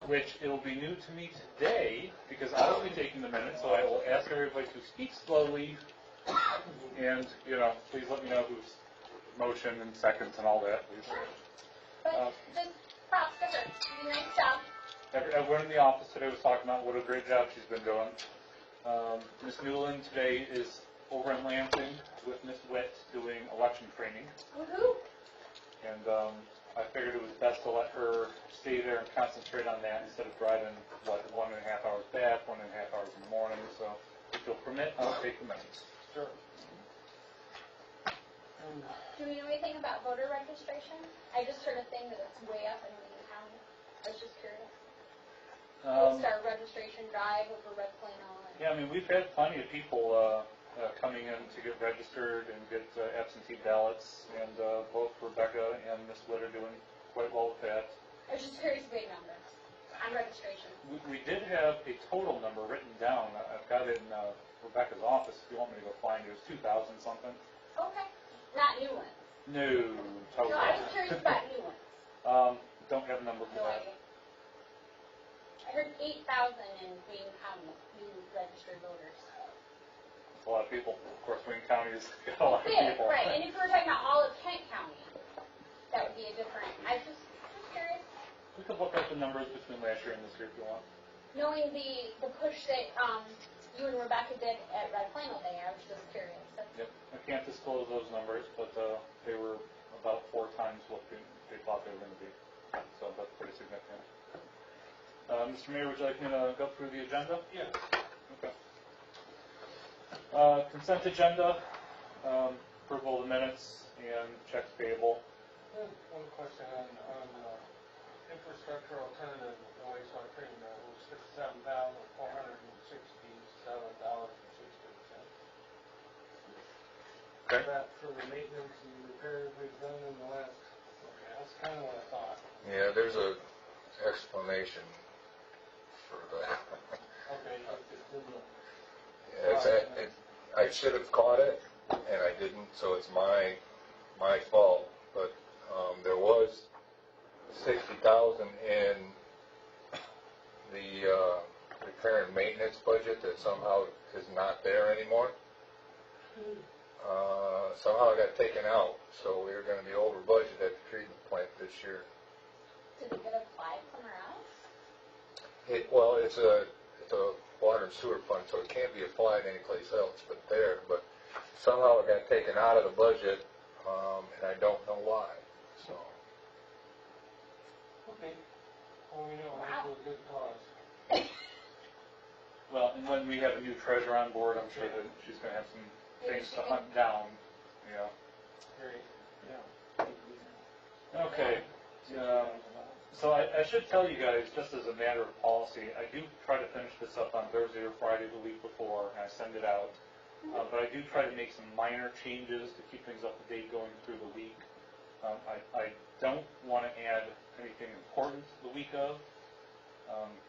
which it will be new to me today because I will be taking the minutes, so I will ask everybody to speak slowly and, please let me know who's motion and seconds and all that, please. But just props to her. You did a nice job. Everyone in the office today was talking about what a great job she's been doing. Ms. Newland today is over in Lansing with Ms. Witt doing election training. Woohoo! And I figured it was best to let her stay there and concentrate on that instead of driving, 1.5 hours back, 1.5 hours in the morning. So if you'll permit, I'll take the minutes. Sure. Do we know anything about voter registration? I just heard a thing that it's way up in Lincoln County. I was just curious. We'll start registration drive over Red Plano. Yeah, I mean, we've had plenty of people coming in to get registered and get absentee ballots, and both Rebecca and Ms. Witt are doing quite well with that. I was just curious about numbers on registration. We did have a total number written down. I've got it in Rebecca's office if you want me to go find it. It was 2,000 something. Okay. Not new ones. No, totally. No, I was curious about new ones. Don't have a number for No that. idea. I heard 8,000 in Wayne County, new registered voters. That's a lot of people. Of course, Wayne County has got a lot of Yeah, people. right. And if we were talking about all of Kent County, that would be a different. I was just curious. We could look up the numbers between last year and this year if you want. Knowing the push that you and Rebecca did at Red Plano Day, I was just curious. Yep. I can't disclose those numbers, but they were about 4 times what they thought they were going to be. So that's pretty significant. Mr. Mayor, would you like me to go through the agenda? Yeah. Okay. Consent agenda, approval of the minutes, and checks payable. One question on infrastructure alternative wastewater treatment. That was $57,467.60. Okay. That for the maintenance and repairs we've done in the last. Okay, that's kind of what I thought. Yeah, there's a explanation for that. Okay. I should have caught it, and I didn't, so it's my fault. But there was $60,000 in the repair and maintenance budget that somehow is not there anymore. Somehow it got taken out, so we're going to be over budget at the treatment plant this year. Did it get applied somewhere else? Well, it's a water and sewer fund, so it can't be applied anyplace else but there. But somehow it got taken out of the budget, and I don't know why. So. Okay. Well, we know it's a good cause. Well, and when we have a new treasurer on board, I'm sure that she's going to have some things to hunt down. Yeah. Great. Yeah. Okay. So I should tell you guys, just as a matter of policy, I do try to finish this up on Thursday or Friday the week before, and I send it out. But I do try to make some minor changes to keep things up to date going through the week. I don't want to add anything important the week of.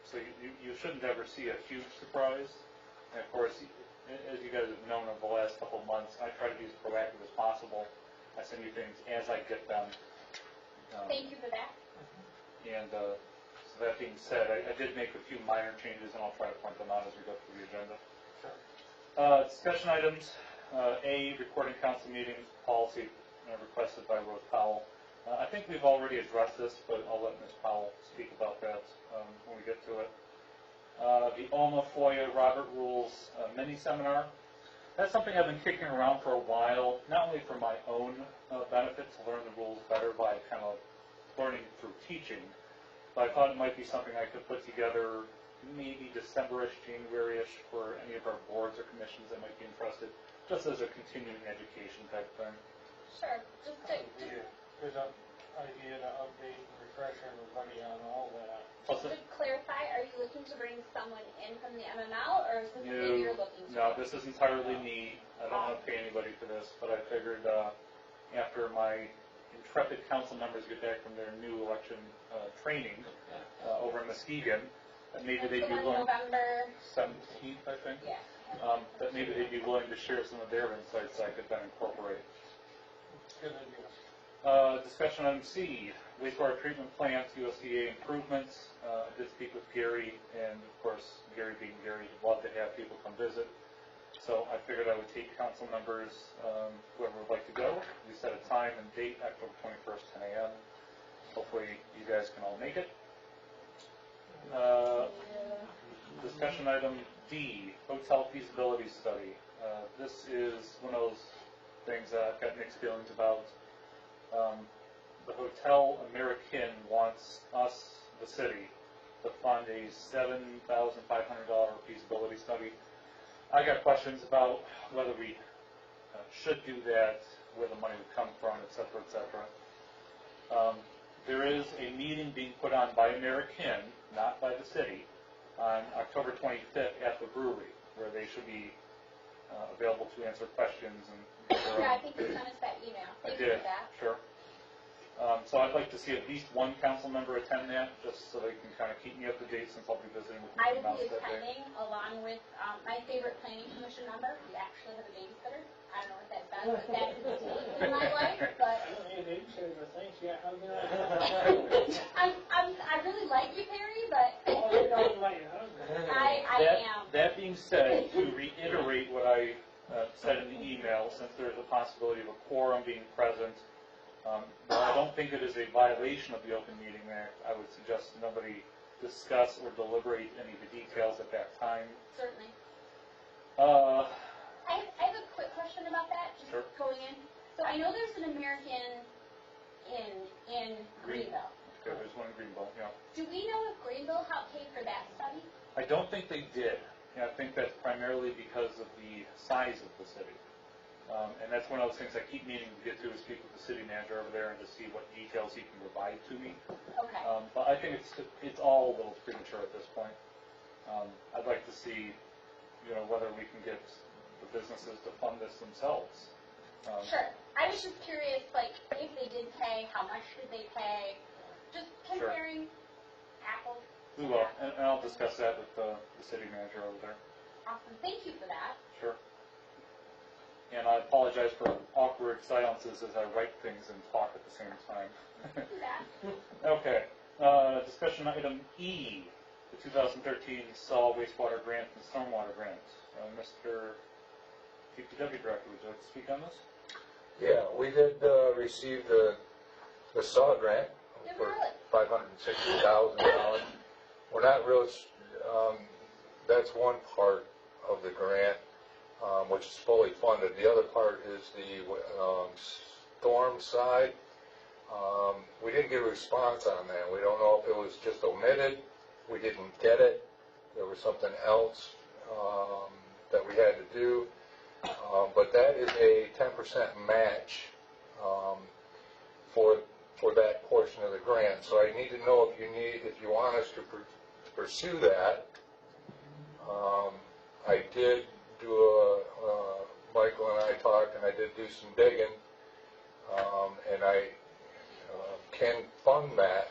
So you shouldn't ever see a huge surprise. And of course, as you guys have known over the last couple of months, I try to be as proactive as possible. I send you things as I get them. Thank you for that. And so that being said, I did make a few minor changes, and I'll try to point them out as we go through the agenda. Sure. Discussion items. A, recording council meetings policy requested by Rose Powell. I think we've already addressed this, but I'll let Ms. Powell speak about that when we get to it. The OMA FOIA Robert Rules mini seminar. That's something I've been kicking around for a while, not only for my own benefit to learn the rules better by kind of learning through teaching, but I thought it might be something I could put together maybe December-ish, January-ish for any of our boards or commissions that might be interested, just as a continuing education type thing. Sure. Just to Good idea to update and refresh everybody on all that. Just to clarify, are you looking to bring someone in from the MML, or is this something you're looking to? No, this is entirely me. I don't want to pay anybody for this, but I figured after my intrepid council members get back from their new election training over in Muskegon, that maybe they'd be willing. November 17th, I think. Yeah. That maybe they'd be willing to share some of their insights I could then incorporate. Good idea. Discussion item C, wastewater treatment plant, USDA improvements. I did speak with Gary, and of course, Gary being Gary, he'd love to have people come visit. So I figured I would take council members, whoever would like to go. We set a time and date, October 21st, 10 a.m. Hopefully you guys can all make it. Discussion item D, hotel feasibility study. This is one of those things that I've got mixed feelings about. The Hotel American wants us, the city, to fund a $7,500 feasibility study. I got questions about whether we should do that, where the money would come from, et cetera, et cetera. There is a meeting being put on by American, not by the city, on October 25th at the brewery, where they should be available to answer questions. And Yeah, I think you sent us that email. I Thank you did, for that. sure. So I'd like to see at least one council member attend that, just so they can kind of keep me up to date since I'll be visiting with I Mickey will Mouse be that day. attending along with my favorite planning commission member. We actually have a babysitter. I don't know what that does, but that is in my life. But Hey, they said the things, yeah, I'm I really like you, Perry, but Oh, you don't like your husband. I am. That being said, to reiterate what I said in the email, since there's a possibility of a quorum being present, while I don't think it is a violation of the Open Meeting Act, I would suggest nobody discuss or deliberate any of the details at that time. Certainly. Uh, I have a quick question about that, just Sure. going in. So I know there's an American in Greenville. Okay, there's one in Greenville, yeah. Do we know if Greenville helped pay for that study? I don't think they did. And I think that's primarily because of the size of the city. And that's one of those things I keep meaning to get to, is speak with the city manager over there and to see what details he can provide to me. Okay. But I think it's all a little premature at this point. I'd like to see, whether we can get the businesses to fund this themselves. Sure. I was just curious, like, if they did pay, how much did they pay? Just comparing apples. We will, and I'll discuss that with the city manager over there. Awesome. Thank you for that. Sure. And I apologize for awkward silences as I write things and talk at the same time. Do that. Okay. Discussion item E, the 2013 solid wastewater grant and stormwater grant. Mr. DPW Director, would you like to speak on this? Yeah, we did receive the SAW grant Did for we really? $560,000. We're not really, that's one part of the grant, which is fully funded. The other part is the storm side. We didn't get a response on that. We don't know if it was just omitted, we didn't get it, there was something else that we had to do. But that is a 10% match for that portion of the grant. So I need to know if you want us to pursue that. I did do Michael and I talked, and I did do some digging, and I can fund that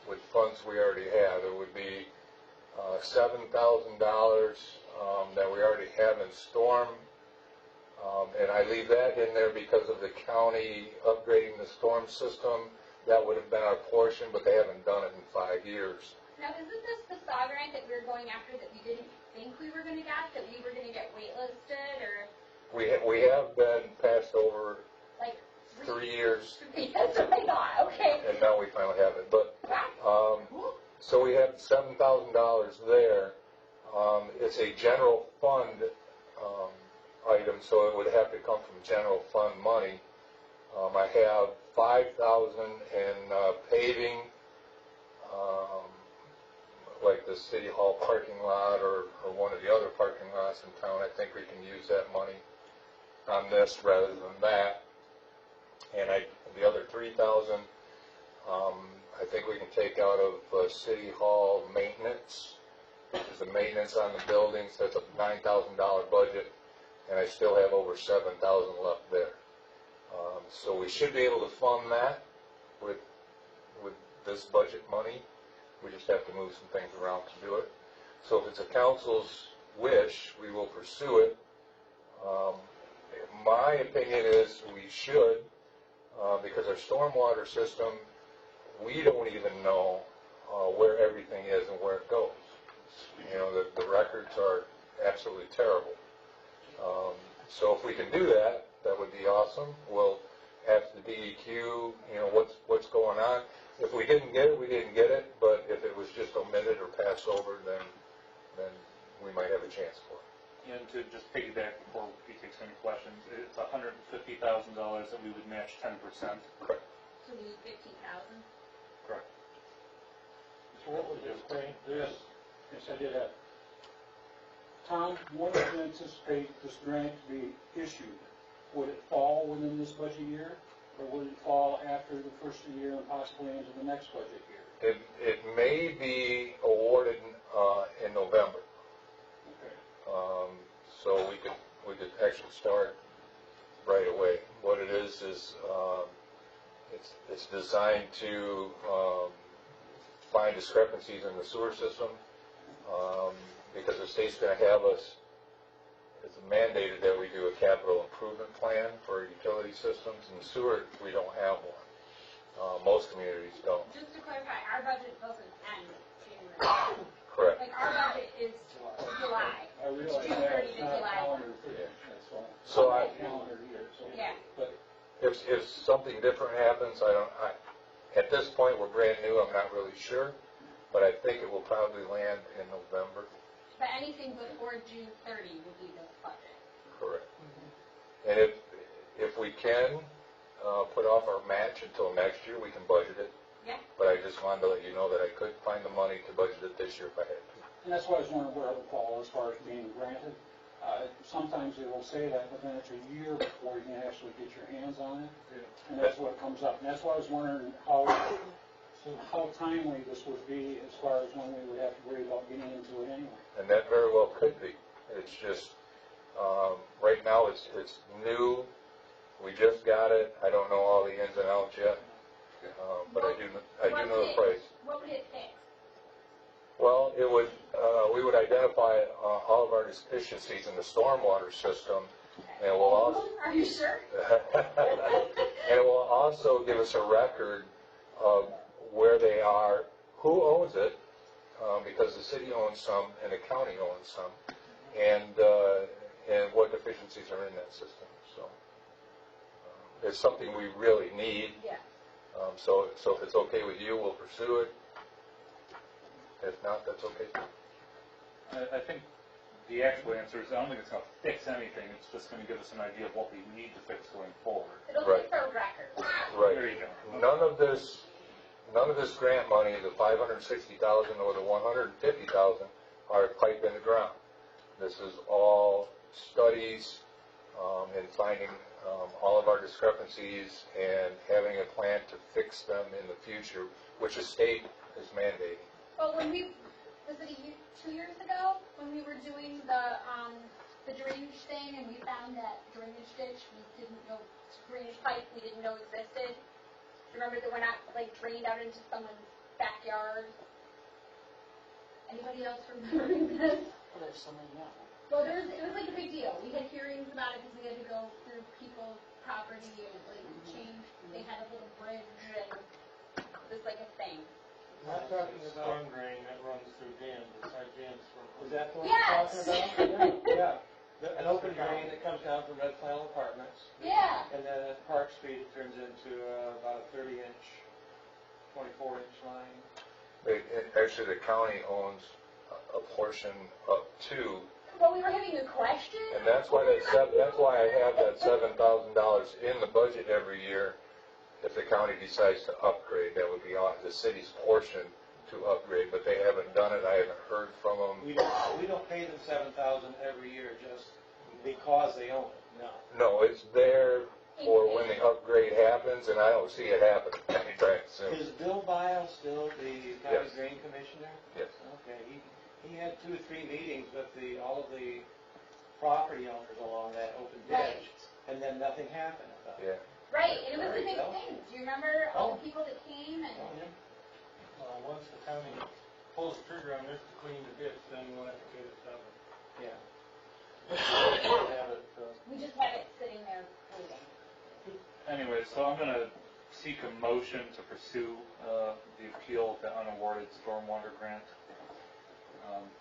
with funds we already have. It would be $7,000 that we already have in storm, and I leave that in there because of the county upgrading the storm system. That would have been our portion, but they haven't done it in 5 years. Now, isn't this the SAW grant that we were going after that we didn't think we were going to get, that we were going to get waitlisted, or We have been passed over like 3 years, That's what I thought. Okay. and now we finally have it. But so we have $7,000 there. It's a general fund item, so it would have to come from general fund money. I have $5,000 in paving, like the City Hall parking lot or one of the other parking lots in town. I think we can use that money on this rather than that. And the other $3,000, I think we can take out of City Hall maintenance. There's the maintenance on the buildings. That's a $9,000 budget, and I still have over $7,000 left there. So we should be able to fund that with this budget money. We just have to move some things around to do it. So if it's a council's wish, we will pursue it. My opinion is we should. because our stormwater system, we don't even know where everything is and where it goes. You know, the records are absolutely terrible. So if we can do that, that would be awesome. We'll ask the DEQ, you know, what's going on. If we didn't get it, we didn't get it, but if it was just omitted or passed over, then we might have a chance for it. And to just piggyback before he takes any questions, it's $150,000 that we would match 10%. Correct. So we need 15,000. Correct. So what was this thing? Yes, yes, I did have. Tom, when do you anticipate this grant to be issued? Would it fall within this budget year, or would it fall after the first of the year and possibly into the next budget year? It may be awarded in November. Okay. So we could actually start right away. What it is it's designed to find discrepancies in the sewer system, because the state's going to have us. It's mandated that we do a capital improvement plan for utility systems, and sewer we don't have one. Most communities don't. Just to clarify, our budget doesn't end January. Correct. Like, our budget is July. I realize June that 30 it's to not a July. calendar year, that's all. So Not a calendar year, so. Yeah. But If something different happens, at this point we're brand new. I'm not really sure, but I think it will probably land in November. But anything before June 30 would be the budget. Correct. And if we can put off our match until next year, we can budget it. Yeah. But I just wanted to let you know that I could find the money to budget it this year if I had to. And that's why I was wondering where it would fall as far as being granted. Sometimes they will say that, but then it's a year before you can actually get your hands on it. And that's what comes up. And that's why I was wondering how timely this would be as far as when we would have to worry about getting into it anyway. And that very well could be. It's just, right now it's new. We just got it. I don't know all the ins and outs yet. But I do know the price. What would it fix? Well, we would identify all of our deficiencies in the stormwater system, and we'll also, Are you sure? and it will also give us a record of where they are, who owns it, because the city owns some and the county owns some, and what deficiencies are in that system. So it's something we really need. Yeah. So if it's okay with you, we'll pursue it. If not, that's okay. I think the actual answer is I don't think it's going to fix anything. It's just going to give us an idea of what we need to fix going forward. It'll Right. fix our record. Right. There you go. None of this grant money, the $560,000 or the $150,000, are pipe in the ground. This is all studies and finding all of our discrepancies and having a plan to fix them in the future, which the state is mandating. Well, when was it 2 years ago, when we were doing the drainage thing and we found that drainage ditch drainage pipe we didn't know existed? Remember that we're not drained out into someone's backyard? Anybody else remembering this? Well, there's so many now. Well, it was a big deal. We had hearings about it because we had to go through people's property and change. They had a little bridge and it was like a thing. Not talking about storm drain that runs through Dan's, beside Dan's. Is that the one Yes! you're talking about? Yeah. An open drain that comes down from Red Flannel Apartments. Yeah. And then at Park Street, it turns into about a 30-inch, 24-inch line. Actually, the county owns a portion up to, Well, we were having a question. and that's why I have that $7,000 in the budget every year. If the county decides to upgrade, that would be on the city's portion to upgrade, but they haven't done it. I haven't heard from them. We don't pay them $7,000 every year just because they own it, no. No, it's there for when the upgrade happens, and I don't see it happening anytime soon. Is Bill Bile still the county Yes. drain commissioner? Yes. Okay, he had 2 or 3 meetings with all of the property owners along that open Right. ditch, and then nothing happened about it. Yeah. Right, and it was a big There you go. thing. Do you remember all the people that came and? Once the county pulls the trigger on this to clean the ditch, then we'll have to get it done. Yeah. Have it, We just had it sitting there waiting. anyway, so I'm going to seek a motion to pursue the appeal of the unawarded stormwater grant.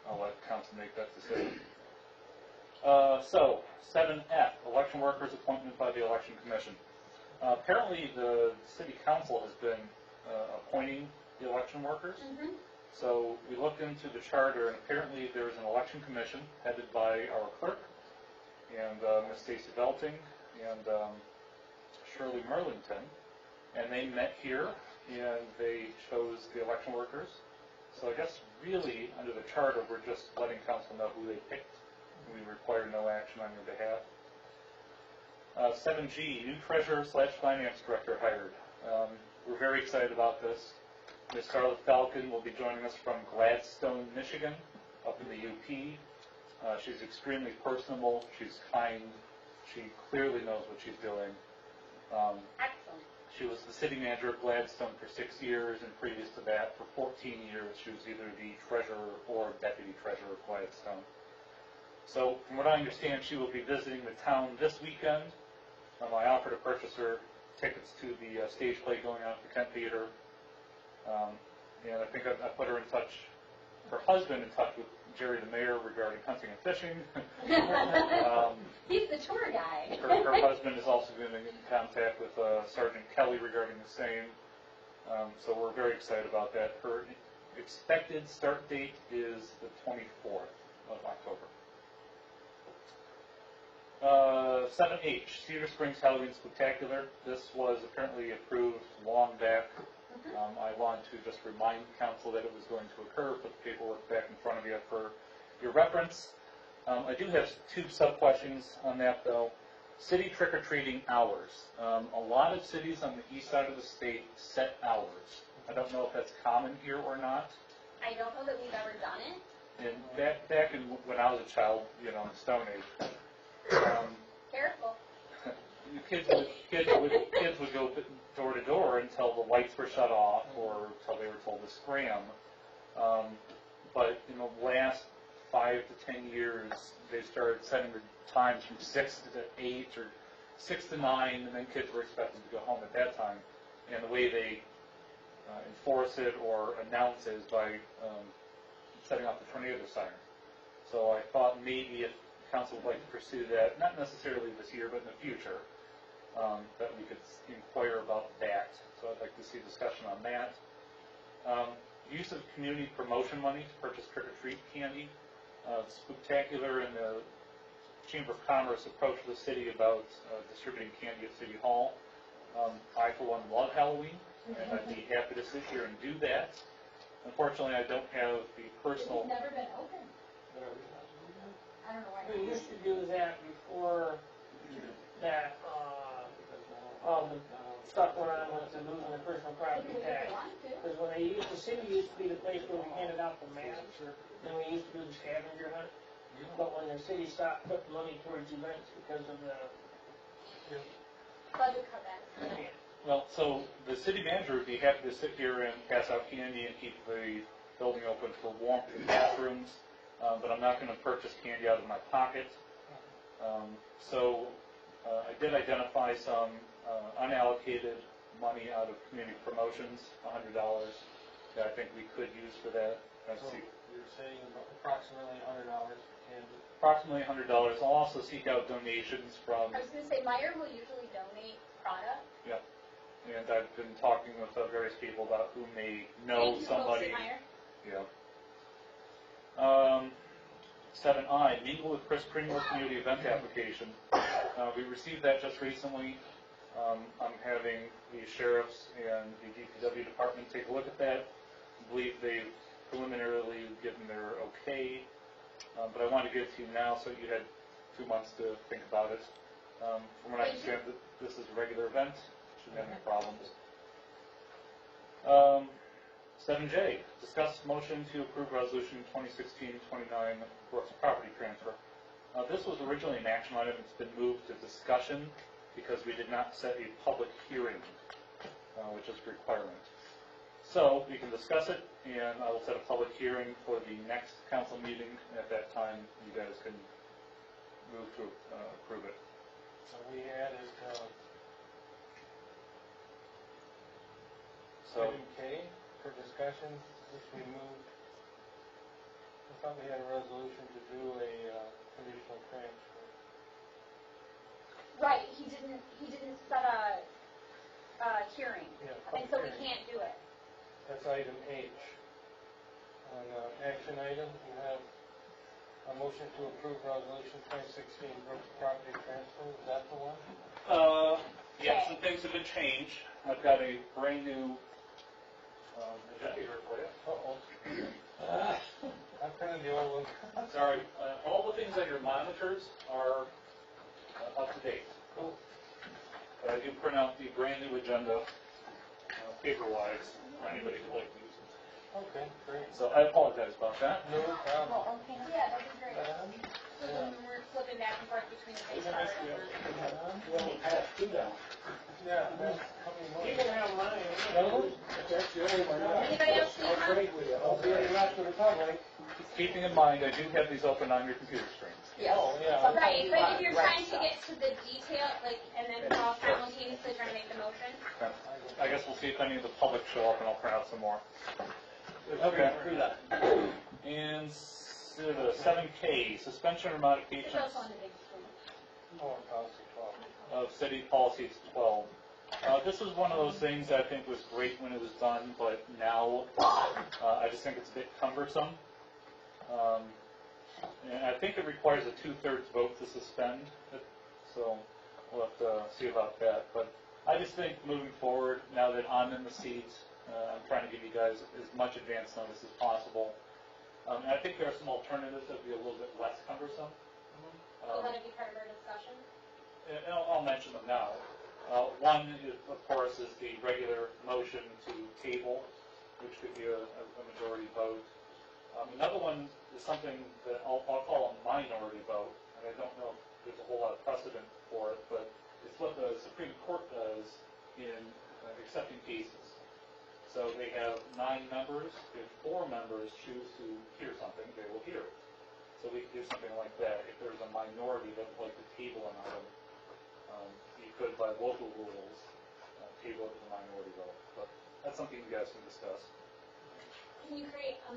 I'll let council make that decision. So, 7F, election workers appointment by the election commission. Apparently, the city council has been appointing the election workers. Mm-hmm. So we looked into the charter, and apparently there's an election commission headed by our clerk and Ms. Stacy Belting and Shirley Merlington, and they met here and they chose the election workers. So I guess really under the charter we're just letting council know who they picked. We require no action on your behalf. 7G, new treasurer/finance director hired. We're very excited about this. Ms. Scarlett Falcon will be joining us from Gladstone, Michigan, up in the UP. She's extremely personable. She's kind. She clearly knows what she's doing. Excellent. She was the city manager of Gladstone for 6 years, and previous to that, for 14 years, she was either the treasurer or deputy treasurer of Gladstone. So, from what I understand, she will be visiting the town this weekend. I offered to purchase her tickets to the stage play going on at the Kent Theater. And I think I put her husband in touch with Jerry the mayor regarding hunting and fishing. He's the tour guide. Her husband is also going to get in contact with Sergeant Kelly regarding the same. So we're very excited about that. Her expected start date is the 24th of October. 7H, Cedar Springs Halloween Spectacular. This was apparently approved long back. I wanted to just remind council that it was going to occur, put the paperwork back in front of you for your reference. I do have 2 sub-questions on that, though. City trick-or-treating hours. A lot of cities on the east side of the state set hours. I don't know if that's common here or not. I don't know that we've ever done it. And back in when I was a child, in the Stone Age, Careful. kids would go door to door until the lights were shut off or until they were told to scram. But in the last 5 to 10 years, they started setting the times from 6 to 8 or 6 to 9, and then kids were expected to go home at that time. And the way they enforce it or announce it is by setting off the tornado siren. So I thought maybe if council would like to pursue that, not necessarily this year, but in the future, that we could inquire about that. So I'd like to see discussion on that. Use of community promotion money to purchase trick-or-treat candy. Spectacular and the Chamber of Commerce approached the city about distributing candy at City Hall. I, for one, love Halloween, and I'd be happy to sit here and do that. Unfortunately, I don't have the personal... It's never been open. I don't know why. We used to do that before that, all the stuff went on with the losing the personal property tax. Because the city used to be the place where we handed out the maps, and we used to do the scavenger hunt. But when the city stopped putting money towards events because of the, Budget cutbacks. Well, so the city manager would be happy to sit here and pass out candy and keep the building open for warmth in bathrooms, but I'm not going to purchase candy out of my pocket. So I did identify some unallocated money out of community promotions, $100, that I think we could use for that. So you're saying approximately $100 for candy? Approximately $100. I'll also seek out donations from... I was going to say, Meyer will usually donate product. Yep. And I've been talking with various people about who may know Thank you, somebody. Meyer. Yeah. 7I, mingle with Chris Pringle community event application. We received that just recently. I'm having the sheriffs and the DPW department take a look at that. I believe they've preliminarily given their okay, but I wanted to give it to you now so you had 2 months to think about it. From what I understand, this is a regular event. Shouldn't have any problems. 7J, discuss motion to approve resolution 2016-29 Brooks property transfer. This was originally an action item. It's been moved to discussion because we did not set a public hearing, which is a requirement. So we can discuss it, and I will set a public hearing for the next council meeting. At that time, you guys can move to approve it. So we added So, Item K, for discussion, which we moved, I thought we had a resolution to do a conditional transfer. Right, he didn't set a hearing, Yeah, and so we public hearing. can't do it. That's item H. On action item, you have a motion to approve resolution 2016 Brooks property transfer. Is that the one? yeah, some things have been changed. I've got a brand new, agenda here for you. Uh-oh. I printed the old one. Sorry, all the things on your monitors are up to date. Cool. But I do print out the brand new agenda, paper-wise, for anybody who'd like to use it. Okay, great. So I apologize about that. No problem. Oh, okay. Yeah, that'd be great. So then we're flipping back and forth between the page card and Well, pass two down. Yeah, how many more? You can have mine. That's the only one. Anybody else need I'll one? trade with you. I'll be the rest of the public. Keeping in mind, I do have these open on your computer screens. Oh, yeah. Right, but if you're trying to get to the detail, like, and then while simultaneously trying to make the motion, I guess we'll see if any of the public show up and I'll print out some more. Okay. And the 7K, suspension or it's modifications also on the big screen. More policy 12. of city policies 12. This is one of those things that I think was great when it was done, but now I just think it's a bit cumbersome. And I think it requires a 2/3 vote to suspend it, so we'll have to see about that. But I just think moving forward, now that I'm in the seat, I'm trying to give you guys as much advance notice as possible. And I think there are some alternatives that would be a little bit less cumbersome. Will that be part of our discussion? And I'll mention them now. One, is, of course, is the regular motion to table, which could be a majority vote. Another one is something that I'll call a minority vote, and I don't know if there's a whole lot of precedent for it, but it's what the Supreme Court does in accepting cases. So they have 9 members. If 4 members choose to hear something, they will hear it. So we could do something like that. If there's a minority that would like to table an item, you could, by local rules, table it as a minority vote. But that's something you guys can discuss. Can you create a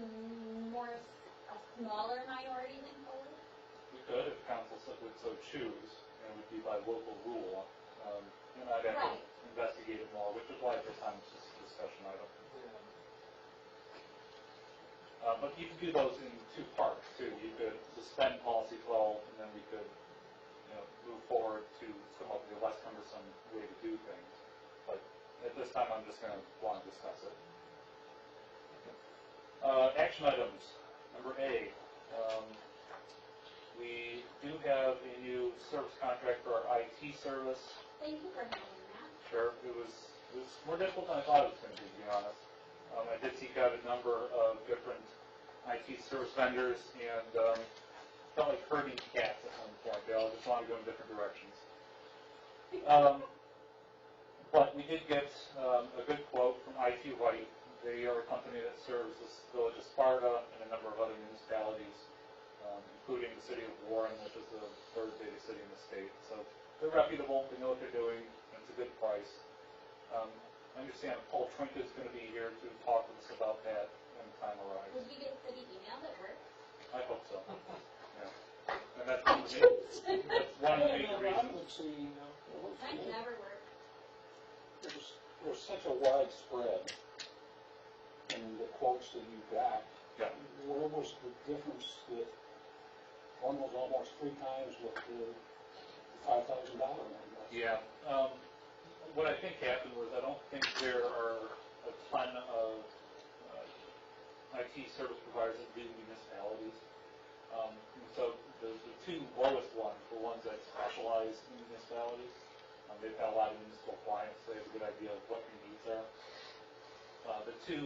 smaller minority than forward? We could, if council would so choose, and it would be by local rule. And I'd have to Right. investigate it more, which is why at this time it's just a discussion item. But you could do those in 2 parts too. You could suspend policy 12, and then we could, move forward to come up with a less cumbersome way to do things. But at this time, I'm just going to want to discuss it. Action items. Number A. We do have a new service contract for our IT service. Thank you for handling that. Sure, it was more difficult than I thought it was going to be honest. I did seek out a number of different IT service vendors and felt like herding cats at one point. They all just wanted to go in different directions. But we did get a good quote from IT White. They are a company that serves the village of Sparta and a number of other municipalities, including the city of Warren, which is the 3rd biggest city in the state. So they're reputable, they know what they're doing, and it's a good price. I understand Paul Trinket is going to be here to talk with us about that when the time arrives. Would you get city email that works? I hope so. Yeah. And that's one of the major reasons. Mine never work. There's such a widespread in the quotes that you got. Yeah. Where was the difference that one was almost 3 times what the $5,000 one was? Yeah. What I think happened was I don't think there are a ton of IT service providers that do municipalities. So the 2 lowest ones were ones that specialize in municipalities. They've got a lot of municipal clients, so they have a good idea of what your needs are. The 2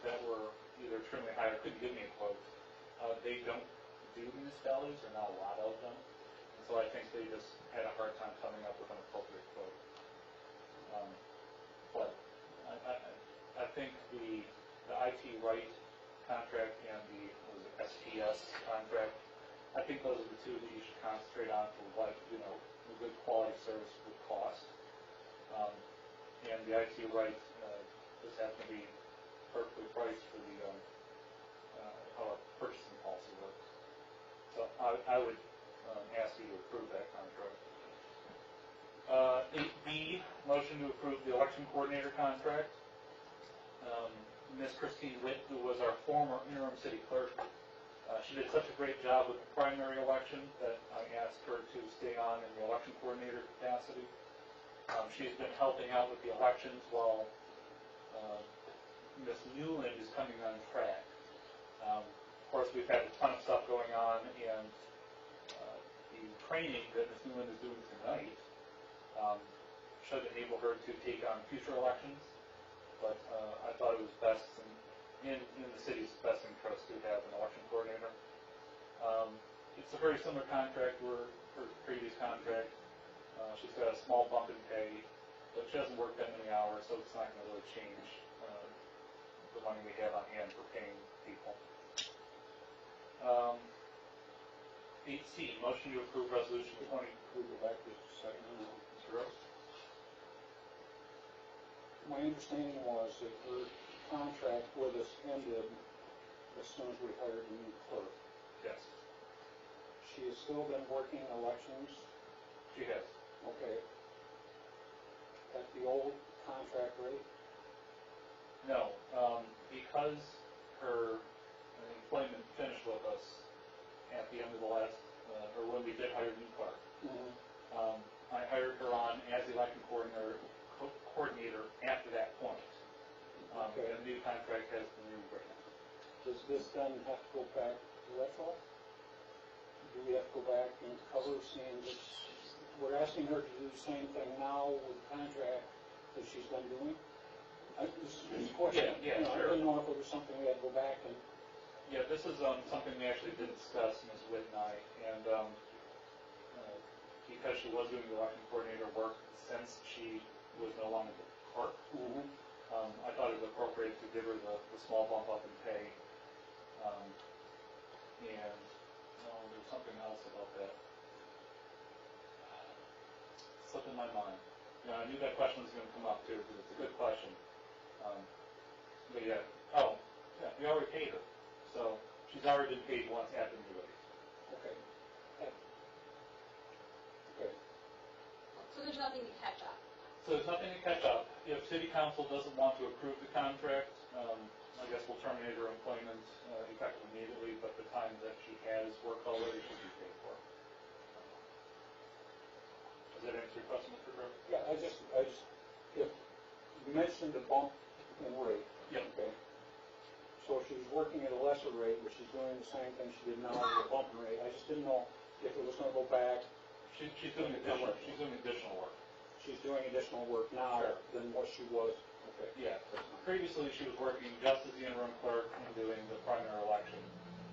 that were either extremely high or couldn't give me a quote, they don't do municipalities, there are not a lot of them. And so I think they just had a hard time coming up with an appropriate quote. But I think the IT Right contract and the SPS contract, I think those are the 2 that you should concentrate on for what, a good quality service would cost. And the IT Right just happen to be perfectly priced for the, how our purchasing policy works. So I would ask you to approve that contract. 8B, motion to approve the election coordinator contract. Ms. Christine Witt, who was our former interim city clerk, she did such a great job with the primary election that I asked her to stay on in the election coordinator capacity. She's been helping out with the elections while Ms. Newland is coming on track. Of course, we've had a ton of stuff going on, and the training that Ms. Newland is doing tonight should enable her to take on future elections, but I thought it was best in the city's best interest to have an election coordinator. It's a very similar contract to her previous contract. She's got a small bump in pay, but she doesn't work that many hours, so it's not going to really change the money we have on hand for paying people. 8C, motion to approve resolution 20. Can we go back just a second on that? Mr. Rose? My understanding was that her contract with us ended as soon as we hired a new clerk. Yes, She has still been working elections, she has. okay, at the old contract rate. No, because her employment finished with us at the end of the last, or when we did hire a new clerk. I hired her on as the election coordinator after that point. Okay. And the new contract has the new rate. Does this then have to go back to retro? Do we have to go back and cover seeing that we're asking her to do the same thing now with the contract that she's been doing? This is a question. Yeah, I sure. didn't know if it was something we had to go back and, Yeah, this is something we actually did discuss, Ms. Witt and I, and because she was doing the election coordinator work since she was no longer the clerk, I thought it was appropriate to give her the small bump up in pay. And there's something else about that. Slipped in my mind. I knew that question was going to come up too, because it's a good question. But yeah, we already paid her. So she's already been paid once at the new rate. okay. Okay. So there's nothing to catch up. So there's nothing to catch up. If city council doesn't want to approve the contract, I guess we'll terminate her employment effective immediately, but the time that she has worked already should be paid for. Does that answer your question, Mr. Griffin? Yeah, I just, if you mentioned the bump in rate. Yep. Okay. So if she was working at a lesser rate, but she's doing the same thing she did now with a bump in rate, I just didn't know if it was gonna go back. She's doing additional work. She's doing additional work now Sure. than what she was. Okay. Yeah. Previously, she was working just as the interim clerk and doing the primary election.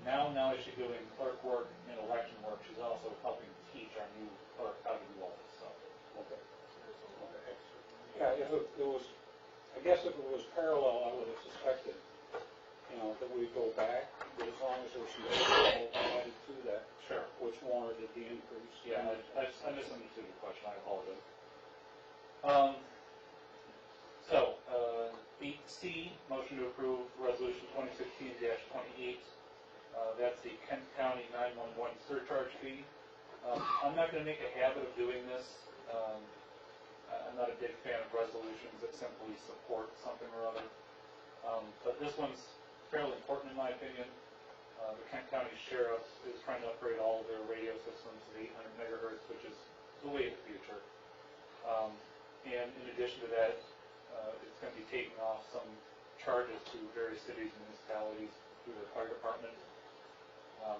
Now that she's doing clerk work and election work, she's also helping teach our new clerk how to do all this stuff. Okay. Yeah, if it was, I guess if it was parallel, I would have suspected, that we'd go back, but as long as there's some additional added to that, Sure. which warranted the increase. Yeah, I misunderstood your question. I apologize. 8C, motion to approve resolution 2016-28. That's the Kent County 911 surcharge fee. I'm not going to make a habit of doing this. I'm not a big fan of resolutions that simply support something or other. But this one's fairly important in my opinion. The Kent County Sheriff is trying to upgrade all of their radio systems to 800 megahertz, which is the way of the future. And in addition to that, it's going to be taking off some charges to various cities and municipalities through their fire department.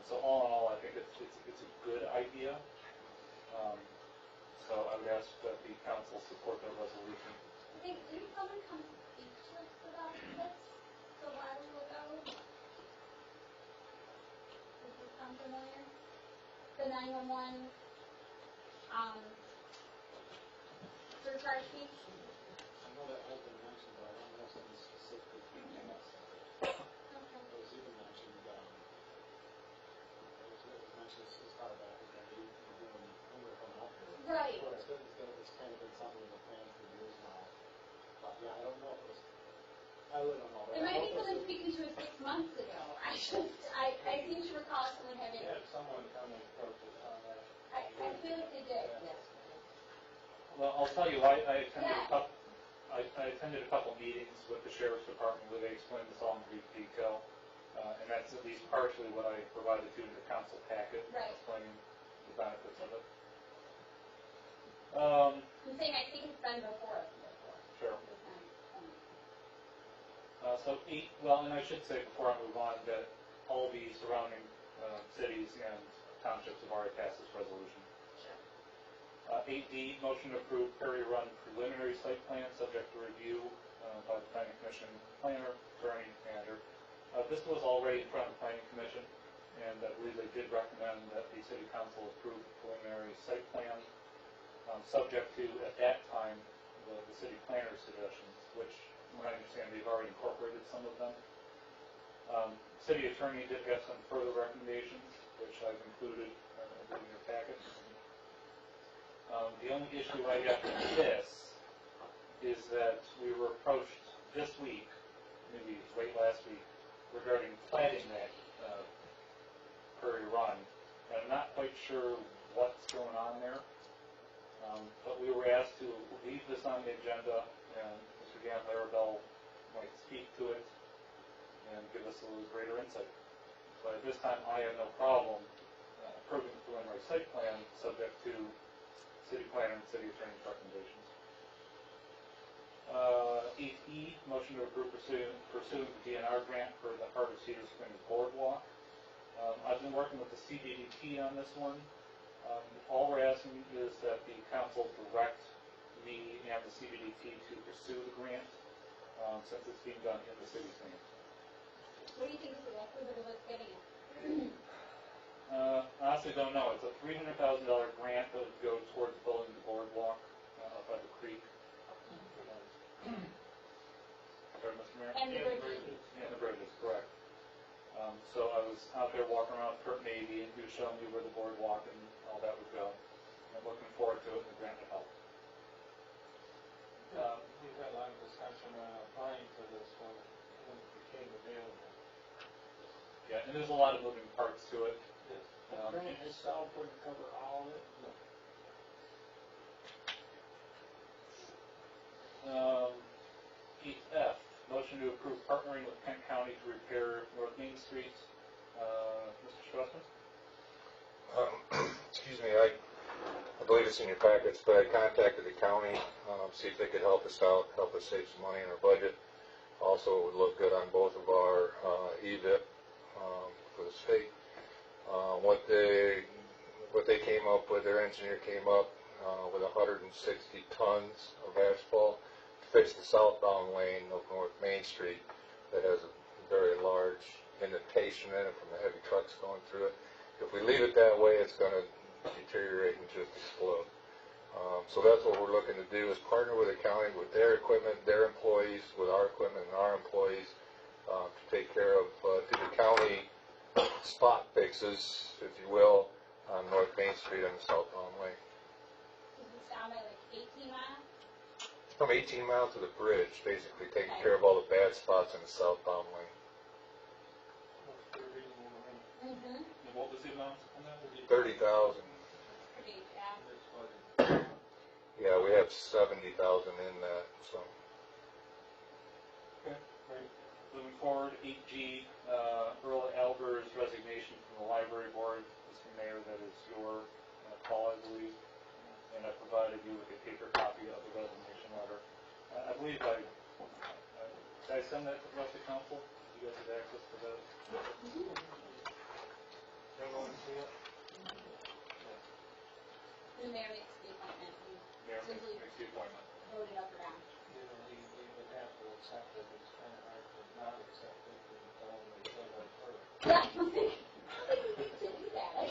So all in all, I think it's a good idea. So I would ask that the council support that resolution. I think, didn't someone come speak to us about this a while ago? Does this sound familiar? The 911, surcharge fee? I know that has been mentioned, but I don't know something specific. It was even mentioned, it was mentioned as far back as that when we were coming up with it. Right. But it's kind of been something in the plan for years now. But yeah, I don't know if it was I wouldn't know that. It might be someone speaking to us 6 months ago. I seem to recall someone having, Yeah, someone come and approach us on that. I feel like they did, yes. Well, I'll tell you, I attended a couple meetings with the sheriff's department where they explained this all in brief detail. And that's at least partially what I provided to the council packet, Right. explaining the benefits of it. I'm saying I think it's been before. Sure. And I should say before I move on that all the surrounding cities and townships have already passed this resolution. 8D, motion to approve Prairie Run preliminary site plan subject to review by the planning commission planner, attorney, manager. This was already in front of the planning commission, and I believe they did recommend that the city council approve the preliminary site plan, subject to, at that time, the city planner's suggestions, which, from what I understand, they've already incorporated some of them. City attorney did have some further recommendations, which I've included in your packet. The only issue I have with this is that we were approached this week, maybe late last week, regarding planting that Prairie Run. And I'm not quite sure what's going on there, but we were asked to leave this on the agenda, and Mr. Dan Larabelle might speak to it and give us a little greater insight. But at this time, I have no problem approving the preliminary site plan subject to city planner and city attorney's recommendations. 8E, motion to approve pursuing the DNR grant for the Heart of Cedar Springs Boardwalk. I've been working with the CDDT on this one. All we're asking is that the council direct me and the CDDT to pursue the grant, since it's being done in the city's name. What do you think is the likelihood of us getting it? Honestly, don't know. It's a $300,000 grant that would go towards building the boardwalk up by the creek. Sorry, Mr. Mayor? And the bridges. Yeah, the bridges, correct. So I was out there walking around with Kurt Navy, and he was showing me where the boardwalk and all that would go. I'm looking forward to it, and the grant will help. We've had a lot of discussion on applying for this when it became available. Yeah, and there's a lot of moving parts to it. The grant itself wouldn't cover all of it. 8F, motion to approve partnering with Kent County to repair North Main Street. Mr. Schwarzman? Excuse me, I believe it's in your packets, but I contacted the county, see if they could help us out, help us save some money in our budget. Also, it would look good on both of our EVIP for the state. What they came up with, their engineer came up with 160 tons of asphalt to fix the southbound lane of North Main Street that has a very large indentation in it from the heavy trucks going through it. If we leave it that way, it's going to deteriorate and just explode. So that's what we're looking to do, is partner with the county, with their equipment, their employees, with our equipment and our employees, to take care of, do the county spot fixes, if you will, on North Main Street and the southbound lane. Does it sound like 18 miles? From 18 Mile to the bridge, basically taking care of all the bad spots in the southbound lane. What's the reason in the main? Mm-hmm. And what was the amount on that? 30,000. Pretty, yeah. This budget. Yeah, we have 70,000 in that, so. Okay, great. Moving forward, 8G, Earl Alber's resignation from the library board. Mr. Mayor, that is your call, I believe. And I provided you with a paper copy of the resignation letter. I believe did I send that to the rest of the council? Did you guys have access to that? Everyone see it? The mayor makes the appointment. Mayor Simply makes the appointment. vote it up or down. You know, we would have to accept it. It's kind of hard to not accept it because it's all in the middle of her. Yeah. How did we need to do that? I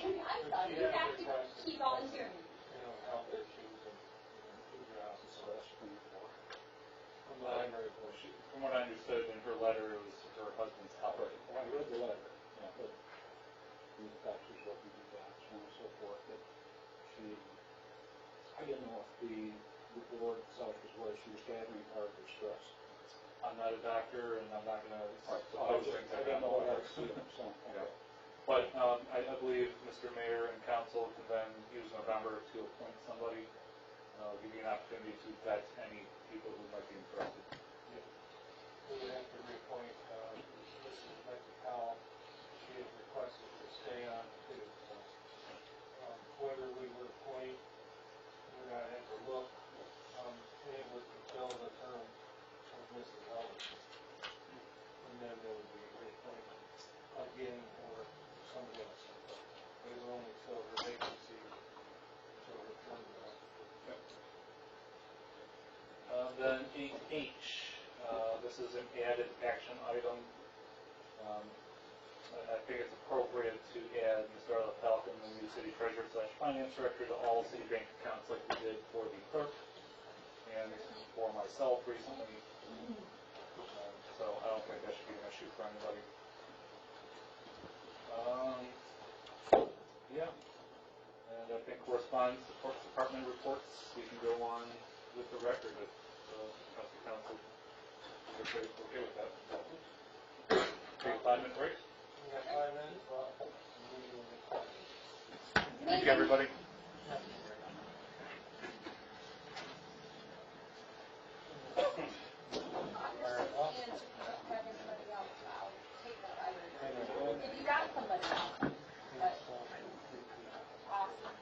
thought you have to keep volunteering. You know, health issues and, food jobs. So that's pretty cool. From the library board. From what I understood in her letter, it was her husband's health. Well, I read the letter, yeah, but in the fact she's working with that, so on and so forth, but she, I didn't know if the board itself was where she was gathering part of her stress. I'm not a doctor, and I'm not gonna I suppose things I don't know. so. Yeah. But, I believe Mr. Mayor and council can then use November to appoint somebody, give you an opportunity to vet any people who might be interested. We would have to reappoint, Mrs. Becky Powell. She has requested to stay on too, so. Whether we would appoint, we're gonna have to look, it would fulfill the term of Mrs. Ellis. And then there would be a reappointment again or somebody else. We will only fill the vacancy until the term is up. Then 8H, this is an added action item. I think it's appropriate to add Mr. Arla Falcon, the new city treasurer / finance director, to all city bank accounts like we did for the clerk and for myself recently. So I don't think that should be an issue for anybody. Yeah. And I think correspondence, support department reports, we can go on with the record if trustee council is okay with that. Take a 5-minute break. We got 5 minutes, well, we will be Thank you, everybody. If you got somebody else, but awesome.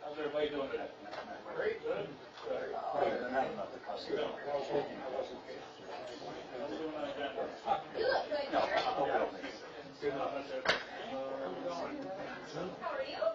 How's everybody doing today? Great, good. You look good, Gary. Good.